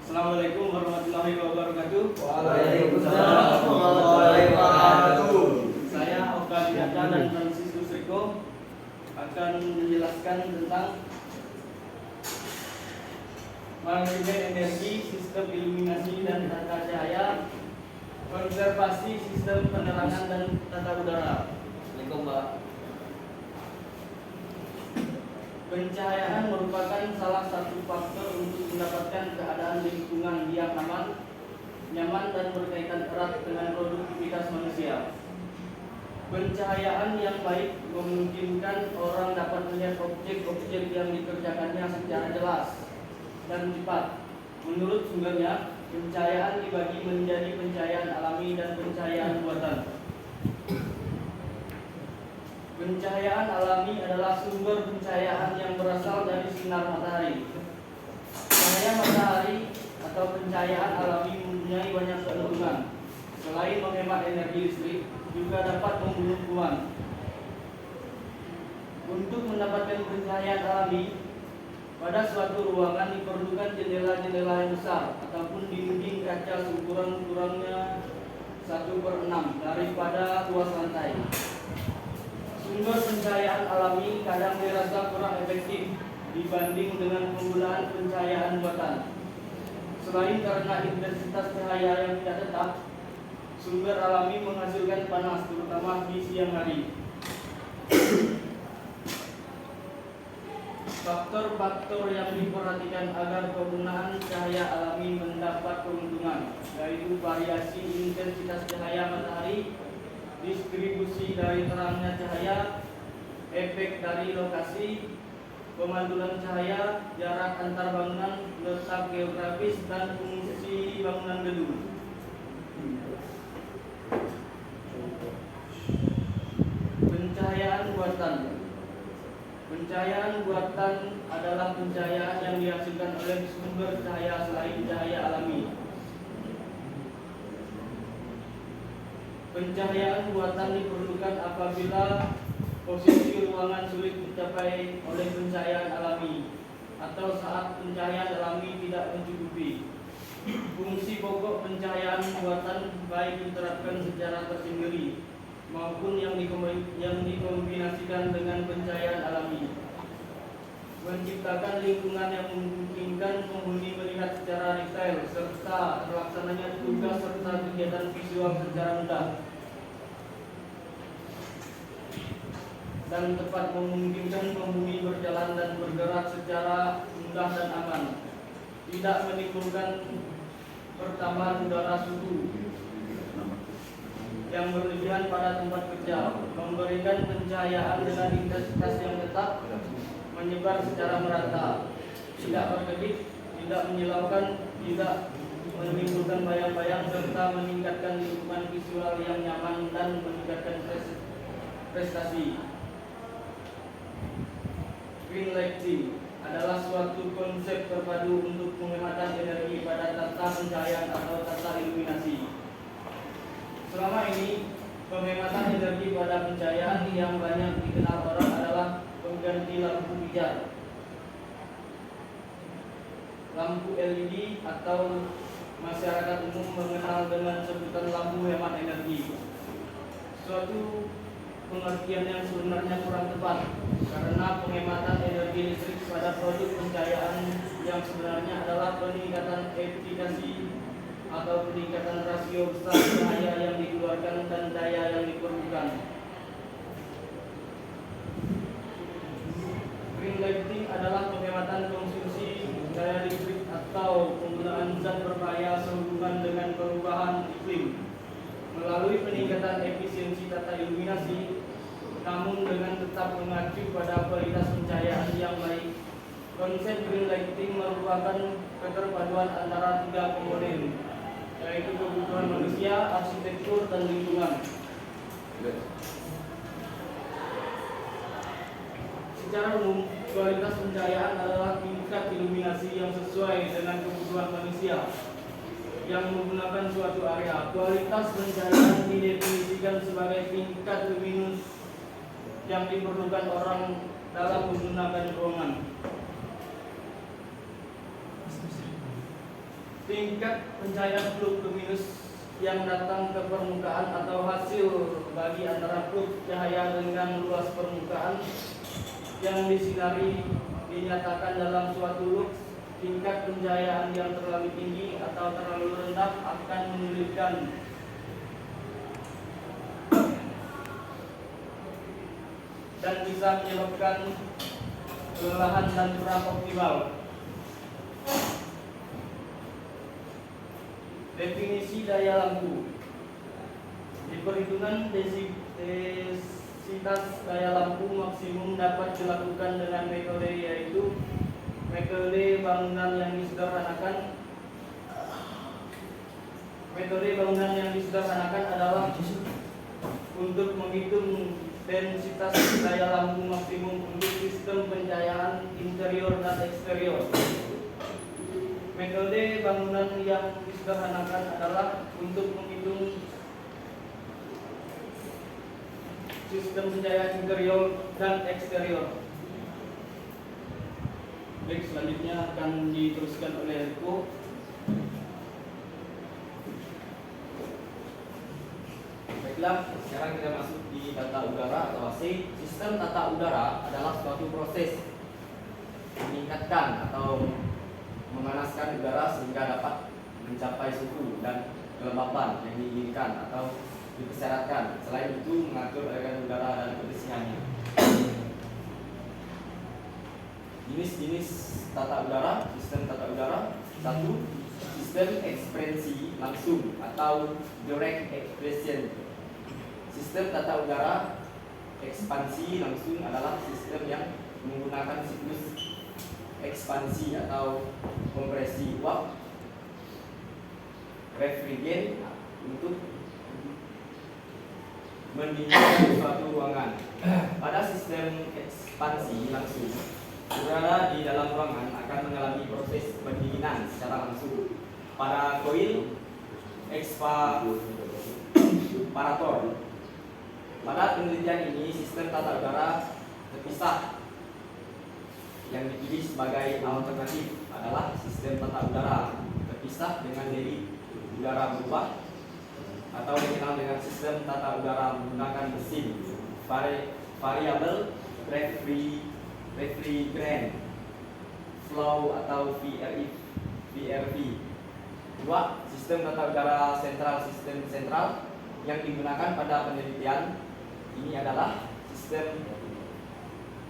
Assalamualaikum warahmatullahi wabarakatuh. Waalaikumsalam warahmatullahi wabarakatuh. Saya Oka Dinata dan Franciscus Rico akan menjelaskan tentang manajemen energi, sistem iluminasi dan tata cahaya, konservasi sistem penerangan dan tata udara. Assalamualaikum, Pak. Pencahayaan merupakan salah satu faktor untuk mendapatkan keadaan lingkungan yang aman, nyaman dan berkaitan erat dengan produktivitas manusia. Pencahayaan yang baik memungkinkan orang dapat melihat objek-objek yang dikerjakannya secara jelas dan cepat. Menurut sumbernya, pencahayaan dibagi menjadi pencahayaan alami dan pencahayaan buatan. Pencahayaan alami adalah sumber pencahayaan yang berasal dari sinar matahari. Cahaya matahari atau pencahayaan alami mempunyai banyak keuntungan. Selain menghemat energi listrik, juga dapat membunuh kuman. Untuk mendapatkan pencahayaan alami, pada suatu ruangan diperlukan jendela-jendela yang besar ataupun dinding kaca sekurang-kurangnya 1/6 daripada luas lantai. Sumber pencahayaan alami kadang dirasa kurang efektif dibanding dengan penggunaan pencahayaan buatan. Selain karena intensitas cahaya yang tidak tetap, sumber alami menghasilkan panas terutama di siang hari. Faktor-faktor yang diperhatikan agar penggunaan cahaya alami mendapat keuntungan, yaitu variasi intensitas cahaya matahari, distribusi dari terangnya cahaya, efek dari lokasi, pemantulan cahaya, jarak antar bangunan, letak geografis, dan fungsi bangunan gedung. Pencahayaan buatan. Pencahayaan buatan adalah pencahayaan yang dihasilkan oleh sumber cahaya selain cahaya alami. Pencahayaan buatan diperlukan apabila posisi ruangan sulit dicapai oleh pencahayaan alami atau saat pencahayaan alami tidak mencukupi. Fungsi pokok pencahayaan buatan baik diterapkan secara tersendiri maupun yang dikombinasikan dengan pencahayaan alami. Menciptakan lingkungan yang memungkinkan penghuni melihat secara detail serta terlaksananya tugas serta kegiatan visual secara mudah dan tepat, memungkinkan penghuni berjalan dan bergerak secara mudah dan aman, tidak menimbulkan pertambahan udara suhu yang berlebihan pada tempat kerja, memberikan pencahayaan dengan intensitas yang tetap, menyebar secara merata, tidak berkedip, tidak menyilaukan, tidak menimbulkan bayang-bayang, serta meningkatkan lingkungan visual yang nyaman dan meningkatkan prestasi. Green lighting adalah suatu konsep terpadu untuk penghematan energi pada tata pencahayaan atau tata iluminasi. Selama ini, penghematan energi pada pencahayaan yang banyak dikenal orang adalah pengganti lampu pijar, lampu LED atau masyarakat umum mengenal dengan sebutan lampu hemat energi. Suatu pengertian yang sebenarnya kurang tepat karena penghematan energi listrik pada produk pencahayaan yang sebenarnya adalah peningkatan efikasi atau peningkatan rasio besar cahaya yang dikeluarkan dan daya yang diperlukan. Green lighting adalah penghematan konsumsi daya listrik atau penggunaan zat berbahaya sehubungan dengan perubahan iklim melalui peningkatan efisiensi tata iluminasi, namun dengan tetap mengacu pada kualitas pencahayaan yang baik. Konsep green lighting merupakan keterpaduan antara tiga komponen, yaitu kebutuhan manusia, arsitektur, dan lingkungan. Secara umum, kualitas pencahayaan adalah tingkat iluminasi yang sesuai dengan kebutuhan manusia yang menggunakan suatu area. Kualitas pencahayaan didefinisikan sebagai tingkat luminus yang diperlukan orang dalam menggunakan ruangan. tingkat pencahayaan fluk luminus yang datang ke permukaan atau hasil bagi antara fluk cahaya dengan luas permukaan yang disinari dinyatakan dalam suatu lux. Tingkat pencahayaan yang terlalu tinggi atau terlalu rendah akan menyulitkan dan bisa menyebabkan kelelahan dan kurang optimal. Definisi daya lampu. Di perhitungan densitas daya lampu maksimum dapat dilakukan dengan metode yaitu metode bangunan yang disederhanakan. Metode bangunan yang disederhanakan adalah untuk menghitung densitas daya lampu maksimum untuk sistem pencahayaan interior dan eksterior. Metode bangunan yang disederhanakan adalah untuk menghitung sistem pencahayaan interior dan eksterior. Baik, selanjutnya akan diteruskan oleh Riko. Baiklah, sekarang kita masuk di tata udara atau AC. Sistem tata udara adalah suatu proses meningkatkan atau memanaskan udara sehingga dapat mencapai suhu dan kelembapan yang diinginkan atau dipersyaratkan. Selain itu, mengatur aliran udara dan kebersihannya. Jenis-jenis tata udara, sistem tata udara. 1. Sistem ekspansi langsung atau direct expansion. Sistem tata udara ekspansi langsung adalah sistem yang menggunakan siklus ekspansi atau kompresi uap refrigen untuk mendinginkan suatu ruangan. Pada sistem ekspansi langsung, udara di dalam ruangan akan mengalami proses pendinginan secara langsung. Pada koil eksparator, pada penelitian ini sistem tata udara terpisah. Yang dipilih sebagai alternatif adalah sistem tata udara terpisah dengan debit udara berubah atau dikenal dengan sistem tata udara menggunakan mesin variable refrigerant flow atau VRV. 2. Sistem tata udara sentral. Sistem sentral yang digunakan pada penelitian ini adalah sistem